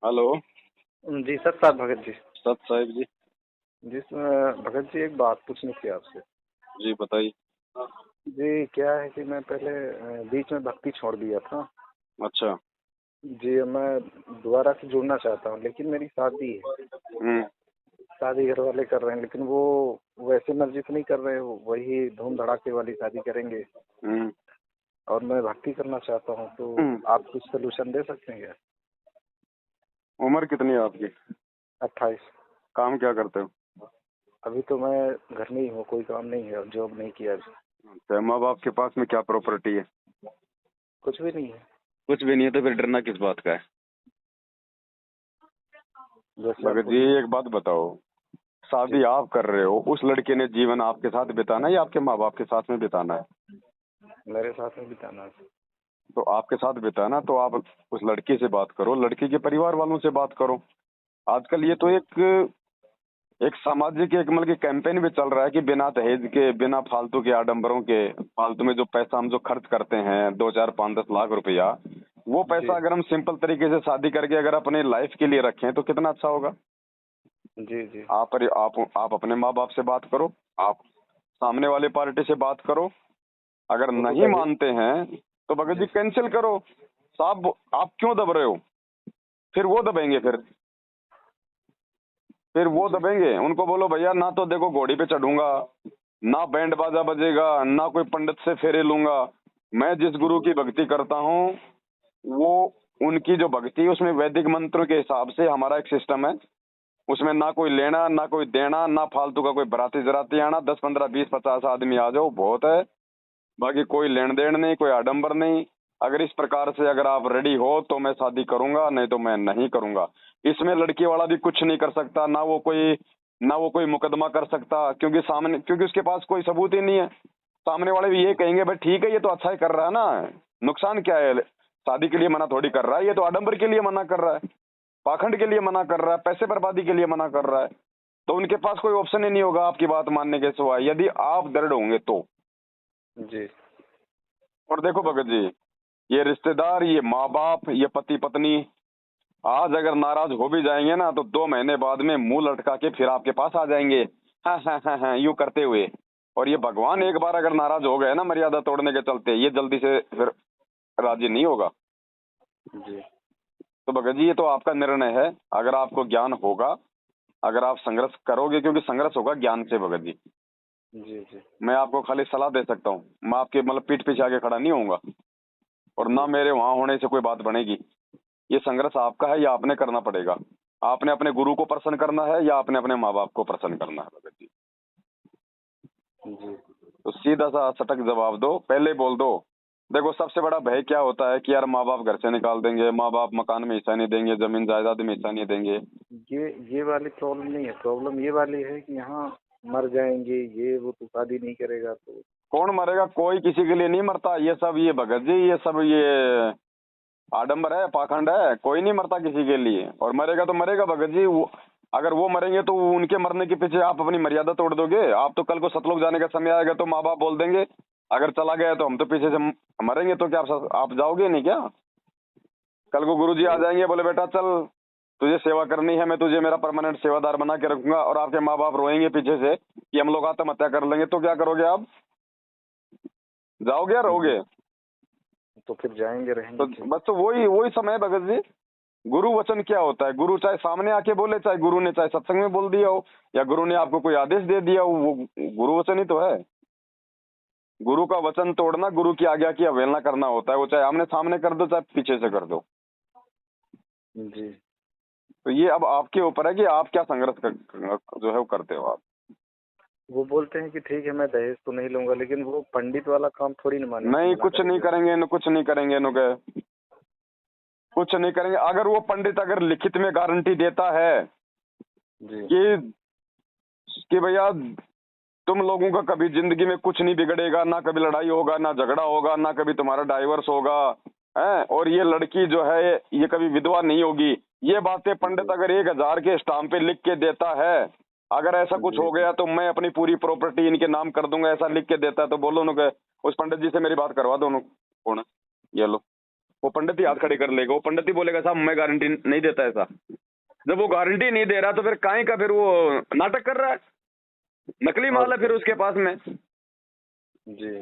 Hello. जी sir साहब भगत जी। सत साहिब जी। जी भगत जी एक बात पूछनी थी आपसे। जी बताइए। जी क्या है कि मैं पहले बीच में भक्ति छोड़ दिया था। अच्छा। जी मैं दोबारा से जुड़ना चाहता हूँ, लेकिन मेरी शादी है। हम्म। शादी घर वाले कर रहे हैं, लेकिन वो वैसे मर्जी तो नहीं कर रहे हो, वही धूम धड़ाके वाली शादी करेंगे। हम्म। और मैं भक्ति करना चाहता हूँ, तो हम्म। आप कुछ सोल्यूशन दे सकते हैं क्या? उम्र कितनी है आपकी? 28। काम क्या करते हो? अभी तो मैं घर में ही हूँ, कोई काम नहीं है और जॉब नहीं किया अभी। अच्छा, माँ बाप के पास में क्या प्रॉपर्टी है? कुछ भी नहीं है। कुछ भी नहीं है तो फिर डरना किस बात का है? जैसे आप भगत जी बोलिए। एक बात बताओ, जी शादी आप कर रहे हो, उस लड़के ने जीवन आपके साथ बिताना है या आपके माँ बाप के साथ में बिताना है? मेरे साथ में बिताना है। तो आपके साथ बिताना तो आप उस लड़की से बात करो, लड़की के परिवार वालों से बात करो। आजकल ये तो जी एक एक सामाजिक एक मतलब कि कैंपेन भी चल रहा है कि बिना दहेज के, बिना फालतू के आडंबरों के, फालतू में जो पैसा हम जो खर्च करते हैं 2 4 5 10 लाख रुपया, वो जी पैसा अगर हम सिंपल तरीके से शादी करके अगर अपने लाइफ के लिए रखें तो कितना अच्छा होगा। जी जी। आप अपने माँ बाप से बात करो, आप सामने वाले पार्टी से बात करो। अगर वो तो नहीं दहेज। मानते हैं तो भगत जी जी कैंसिल करो। साहब आप क्यों दब रहे हो? फिर वो दबेंगे, फिर वो जी दबेंगे। उनको बोलो भैया ना तो देखो घोड़ी पे चढ़ूंगा, ना बैंड बाजा बजेगा, ना कोई पंडित से फेरे लूंगा। मैं जिस गुरु जी की भक्ति करता हूँ वो उनकी जो भक्ति है उसमें वैदिक मंत्रों के हिसाब से हमारा एक सिस्टम है। उसमें ना कोई लेना ना कोई देना, ना फालतू का कोई बराती जराती आना। 10 15 20 50 आदमी आ जाओ बहुत है, बाकी कोई लेन देन नहीं, कोई आडंबर नहीं। अगर इस प्रकार से अगर आप रेडी हो तो मैं शादी करूंगा, नहीं तो मैं नहीं करूंगा। इसमें लड़की वाला भी कुछ नहीं कर सकता, ना वो कोई मुकदमा कर सकता, क्योंकि उसके पास कोई सबूत ही नहीं है। सामने वाले भी ये कहेंगे भाई ठीक है ये तो अच्छा ही कर रहा है ना, नुकसान क्या है? शादी के लिए मना थोड़ी कर रहा है, ये तो आडंबर के लिए मना कर रहा है, पाखंड के लिए मना कर रहा है, पैसे बर्बादी के लिए मना कर रहा है। तो उनके पास कोई ऑप्शन ही नहीं होगा आपकी बात मानने के सिवाय, यदि आप दृढ़ होंगे तो। जी। और देखो भगत जी, ये रिश्तेदार, ये माँ बाप, ये पति पत्नी आज अगर नाराज हो भी जाएंगे ना तो 2 महीने बाद में मुंह लटका के फिर आपके पास आ जाएंगे, हाँ यूं करते हुए। और ये भगवान एक बार अगर नाराज हो गए ना मर्यादा तोड़ने के चलते, ये जल्दी से फिर राजी नहीं होगा। जी तो भगत जी ये तो आपका निर्णय है, अगर आपको ज्ञान होगा, अगर आप संघर्ष करोगे, क्योंकि संघर्ष होगा ज्ञान से भगत जी। जी। जी मैं आपको खाली सलाह दे सकता हूँ, मैं आपके मतलब पीठ पीछे आके खड़ा नहीं होऊंगा, और ना जी। मेरे वहां होने से कोई बात बनेगी। ये संघर्ष आपका है, या आपने करना पड़ेगा। आपने अपने गुरु को प्रसन्न करना है या आपने अपने माँ बाप को प्रसन्न करना है भगत जी। जी तो सीधा सा सटक जवाब दो, पहले बोल दो। देखो सबसे बड़ा भय क्या होता है कि यार माँ बाप घर से निकाल देंगे, माँ बाप मकान में हिस्सा नहीं देंगे, जमीन जायदाद में हिस्सा नहीं देंगे। ये वाली प्रॉब्लम नहीं है। प्रॉब्लम ये वाली है कि यहाँ मर जाएंगे, ये वो तो शादी नहीं करेगा तो। कौन मरेगा? कोई किसी के लिए नहीं मरता। ये सब ये भगत जी, ये सब ये आडंबर है, पाखंड है। कोई नहीं मरता किसी के लिए, और मरेगा तो मरेगा भगत जी। अगर वो मरेंगे तो उनके मरने के पीछे आप अपनी मर्यादा तोड़ दोगे। आप तो कल को सतलोक जाने का समय आएगा तो माँ बाप बोल देंगे अगर चला गया तो हम तो पीछे से मरेंगे, तो क्या आप जाओगे नहीं क्या? कल को गुरुजी आ वो जाएंगे, बोले बेटा चल तुझे सेवा करनी है, मैं तुझे मेरा परमानेंट सेवादार बना के रखूंगा, और आपके माँ बाप रोएंगे पीछे से कि हम लोग आत्महत्या कर लेंगे, तो क्या करोगे आप? जाओगे या रहोगे? तो फिर जाएंगे, तो रहेंगे क्यों? बस तो वही वही समय है भगत जी। गुरु वचन क्या होता है? गुरु चाहे सामने आके बोले, चाहे गुरु ने चाहे सत्संग में बोल दिया हो, या गुरु ने आपको कोई आदेश दे दिया हो, वो गुरु वचन ही तो है। गुरु का वचन तोड़ना, गुरु की आज्ञा की अवहेलना करना होता है। वो चाहे आमने सामने कर दो चाहे पीछे से कर दो। जी। तो ये अब आपके ऊपर है कि आप क्या संघर्ष जो है वो करते हो आप। वो बोलते हैं कि ठीक है मैं दहेज तो नहीं लूंगा, लेकिन वो पंडित वाला काम थोड़ी न नहीं मना कुछ नहीं करेंगे। करेंगे, कुछ नहीं करेंगे, कुछ नहीं करेंगे। अगर वो पंडित अगर लिखित में गारंटी देता है जी कि भैया तुम लोगों का कभी जिंदगी में कुछ नहीं बिगड़ेगा, ना कभी लड़ाई होगा, ना झगड़ा होगा, ना कभी तुम्हारा डाइवर्स होगा, है, और ये लड़की जो है ये कभी विधवा नहीं होगी, ये बातें पंडित जी अगर 1000 के स्टाम्प पे लिख के देता है, अगर ऐसा कुछ जी हो गया तो मैं अपनी पूरी प्रॉपर्टी इनके नाम कर दूंगा, ऐसा लिख के देता है, तो बोलो उनको, उस पंडित जी से मेरी बात करवा दो। कौन है? ये लो, वो पंडित ही हाथ खड़े कर लेगा। वो पंडित ही बोलेगा साहब मैं गारंटी नहीं देता ऐसा। जब वो गारंटी नहीं दे रहा तो फिर काहे का फिर वो नाटक कर रहा है, नकली माल है फिर उसके पास में। जी।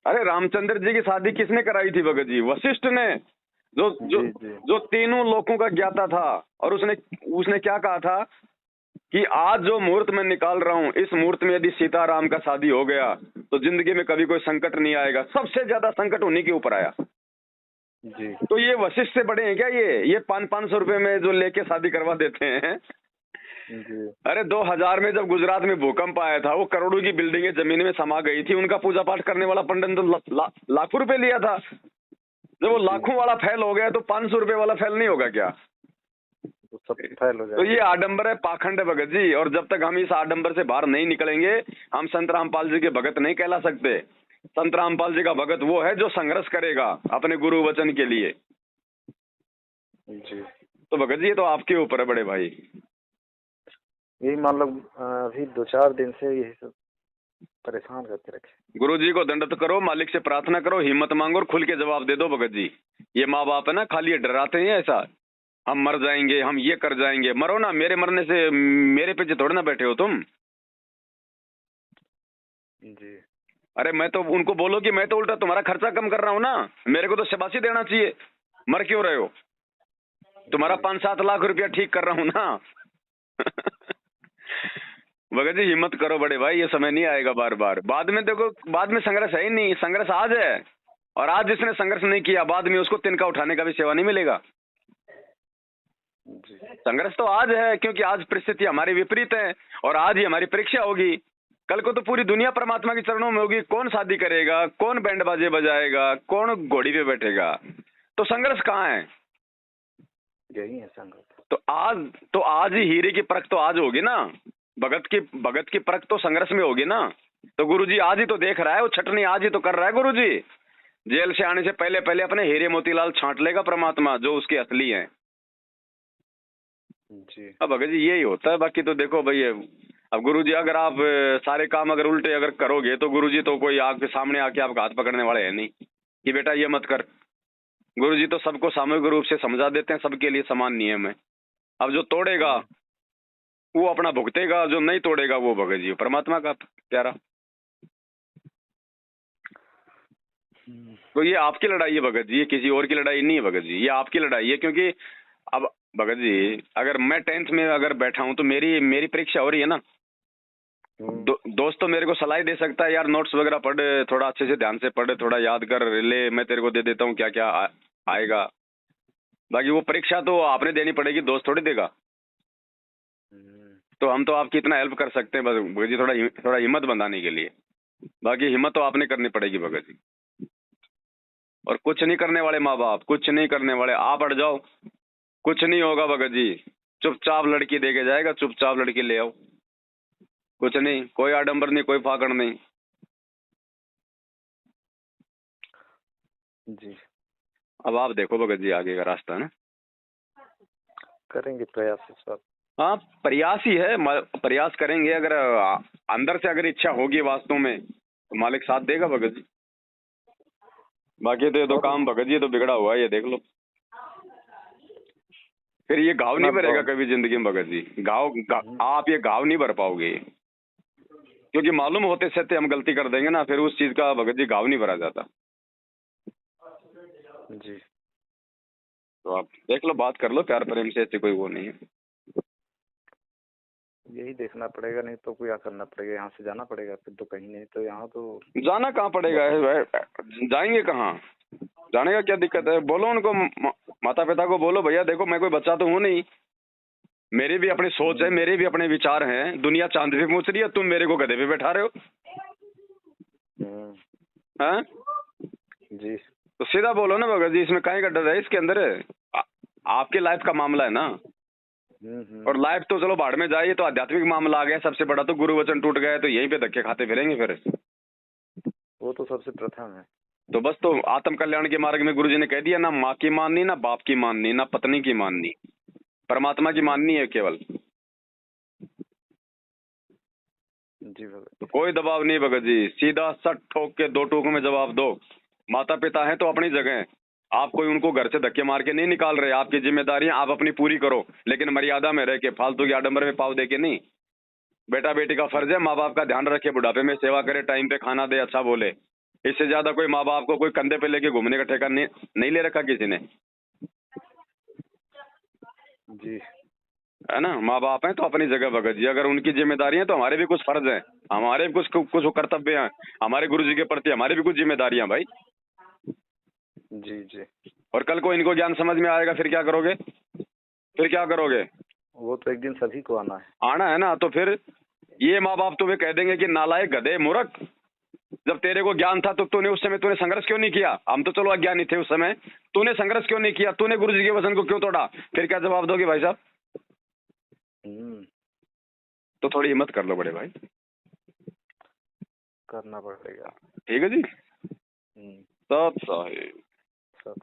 अरे रामचंद्र जी की शादी किसने कराई थी भगत जी? वशिष्ठ ने, जो जो जी जी जो तीनों लोगों का ज्ञाता था। और उसने उसने क्या कहा था कि आज जो मुहूर्त मैं निकाल रहा हूं, इस मुहूर्त में यदि सीताराम का शादी हो गया तो जिंदगी में कभी कोई संकट नहीं आएगा। सबसे ज्यादा संकट उन्हीं के ऊपर आया। जी तो ये वशिष्ठ से बड़े हैं क्या? ये 500 रुपए में जो लेके शादी करवा देते हैं। जी अरे 2000 में जब गुजरात में भूकंप आया था, वो करोड़ों की बिल्डिंगें जमीन में समा गई थी, उनका पूजा पाठ करने वाला पंडित ने तो लाखों रुपए लिया था। जब वो लाखों वाला फैल हो गया तो 500 रुपए वाला फैल नहीं होगा क्या? तो सब फैल हो तो जाएगा। ये आडंबर है, पाखंड है भगत जी। और जब तक हम इस आडंबर से बाहर नहीं निकलेंगे, हम संत रामपाल जी के भगत नहीं कहला सकते। संत रामपाल जी का भगत वो है जो संघर्ष करेगा अपने गुरु वचन के लिए। जी तो भगत जी ये तो आपके ऊपर है बड़े भाई। यही मान लो अभी 2-4 दिन से यही सब परेशान करके रखे। गुरु जी को दंडत करो, मालिक से प्रार्थना करो, हिम्मत मांगो और खुल के जवाब दे दो भगत जी। ये माँ बाप है ना, खाली ये डराते हैं ऐसा, हम मर जाएंगे, हम ये कर जाएंगे। मरो ना, मेरे मरने से मेरे पीछे थोड़े ना बैठे हो तुम। जी अरे मैं तो उनको बोलो कि मैं तो उल्टा तुम्हारा खर्चा कम कर रहा हूँ ना, मेरे को तो शाबाशी देना चाहिए। मर क्यों रहे हो? तुम्हारा 5-7 लाख रुपया ठीक कर रहा हूँ ना। भगत जी हिम्मत करो बड़े भाई, ये समय नहीं आएगा बार बार। बाद में देखो, बाद में संघर्ष है ही नहीं, संघर्ष आज है। और आज जिसने संघर्ष नहीं किया, बाद में उसको तिनका उठाने का भी सेवा नहीं मिलेगा। जी संघर्ष तो आज है, क्योंकि आज परिस्थिति हमारी विपरीत है और आज ही हमारी परीक्षा होगी। कल को तो पूरी दुनिया परमात्मा के चरणों में होगी। कौन शादी करेगा, कौन बैंड बाजे बजाएगा, कौन घोड़ी पे बैठेगा? तो संघर्ष कहाँ है? यही है संगत। तो आज ही हीरे की परख तो आज होगी ना। भगत की परख तो संघर्ष में होगी ना। तो गुरुजी आज ही तो देख रहा है, वो छटनी आज ही तो कर रहा है गुरुजी। जेल से आने से पहले पहले अपने हीरे मोतीलाल छांट लेगा परमात्मा, जो उसके असली हैं। जी अब भगत जी यही होता है। बाकी तो देखो भैया, अब गुरुजी अगर आप सारे काम अगर उल्टे अगर करोगे तो गुरुजी तो कोई आपके सामने आके आपका हाथ पकड़ने वाले है नहीं कि बेटा ये मत कर। गुरुजी तो सबको सामूहिक रूप से समझा देते हैं, सबके लिए समान नियम है। अब जो तोड़ेगा वो अपना भुगतेगा, जो नहीं तोड़ेगा वो भगत जी परमात्मा का प्यारा। तो ये आपकी लड़ाई है भगत जी, ये किसी और की लड़ाई नहीं है भगत जी, ये आपकी लड़ाई है। क्योंकि अब भगत जी अगर मैं 10th में अगर बैठा हूं तो मेरी परीक्षा हो रही है ना। दोस्त तो मेरे को सलाह दे सकता है, यार नोट्स वगैरह पढ़, थोड़ा अच्छे से ध्यान से पढ़, थोड़ा याद कर ले, मैं तेरे को दे देता हूँ क्या क्या आएगा। बाकी वो परीक्षा तो आपने देनी पड़ेगी, दोस्त थोड़ी देगा। तो हम तो आपकी इतना हेल्प कर सकते हैं बस भगत जी, थोड़ा हिम्मत बंधाने के लिए। बाकी हिम्मत तो आपने करनी पड़ेगी भगत जी। और कुछ नहीं करने वाले माँ बाप, कुछ नहीं करने वाले, आप अड़ जाओ, कुछ नहीं होगा भगत जी। चुपचाप लड़की दे के जाएगा, चुपचाप लड़की ले आओ, कुछ नहीं, कोई आडंबर नहीं, कोई फाकड़ नहीं। जी अब आप देखो भगत जी आगे का रास्ता ना, करेंगे प्रयास इस बार। हाँ प्रयास ही है, प्रयास करेंगे। अगर अंदर से अगर इच्छा होगी वास्तव में तो मालिक साथ देगा भगत जी। बाकी तो ये तो काम भगत जी तो बिगड़ा हुआ है, ये देख लो। फिर ये घाव नहीं भरेगा कभी जिंदगी में भगत जी। आप ये घाव नहीं भर पाओगे, क्योंकि मालूम होते सत्य हम गलती कर देंगे ना, फिर उस चीज का भगत जी घाव नहीं भरा जाता। जी तो आप देख लो, बात कर लो प्यार प्रेम से, ऐसे कोई वो नहीं है। यही देखना पड़ेगा, नहीं तो क्या करना पड़ेगा, यहाँ से जाना पड़ेगा फिर तो कहीं, नहीं तो यहाँ तो जाना कहाँ पड़ेगा, जाएंगे कहाँ, जाने का क्या दिक्कत है? बोलो उनको, माता पिता को बोलो, भैया देखो मैं कोई बच्चा तो हूँ नहीं, मेरी भी अपनी सोच है, मेरे भी अपने विचार हैं। दुनिया चांद पे पहुंच रही है, तुम मेरे को गधे पे बैठा रहे हो। हैं? जी तो सीधा बोलो ना भगत जी, इसमें काहे का डर है? इसके अंदर आपके लाइफ का मामला है ना। और लाइफ तो चलो बाढ़ में जाए, तो आध्यात्मिक मामला आ गया सबसे बड़ा। तो गुरु वचन टूट गया तो यहीं पे धक्के खाते फिरेंगे फिर। वो तो सबसे प्रथम है। तो बस, तो आत्म कल्याण के मार्ग में गुरुजी ने कह दिया, ना माँ की माननी, ना बाप की माननी, ना पत्नी की माननी, परमात्मा की माननी है केवल। जी भगत। तो कोई दबाव नहीं भगत जी, सीधा सट ठोक के 2 टूक में जवाब दो। माता पिता है तो अपनी जगह, आप कोई उनको घर से धक्के मार के नहीं निकाल रहे, आपकी जिम्मेदारियां आप अपनी पूरी करो, लेकिन मर्यादा में रह के, फालतू की आडंबर में पाव दे के नहीं। बेटा बेटी का फर्ज है माँ बाप का ध्यान रखे, बुढ़ापे में सेवा करे, टाइम पे खाना दे, अच्छा बोले। इससे ज्यादा कोई माँ बाप को कोई कंधे पे लेके घूमने का ठेका नहीं ले रखा किसी ने, जी। है ना। माँ बाप हैं तो अपनी जगह भगत जी, अगर उनकी जिम्मेदारी है तो हमारे भी कुछ फर्ज हैं, हमारे भी कुछ कर्तव्य हैं, हमारे गुरु जी के प्रति हमारी भी कुछ जिम्मेदारियां भाई। जी जी। और कल को इनको ज्ञान समझ में आएगा, फिर क्या करोगे? फिर क्या करोगे? वो तो एक दिन सभी को आना है। आना है ना, तो फिर ये माँ बाप तुम्हें कह देंगे कि नालायक, गधे, मूर्ख, जब तेरे को ज्ञान था तो तूने उस समय तूने संघर्ष क्यों नहीं किया? हम तो चलो अज्ञानी थे उस समय, तूने संघर्ष क्यों नहीं किया? तूने गुरु जी के वचन को क्यों तोड़ा? फिर क्या जवाब दोगे भाई साहब? तो थोड़ी हिम्मत कर लो बड़े भाई, करना पड़ेगा। ठीक है जी। हम्म। सब सही। सब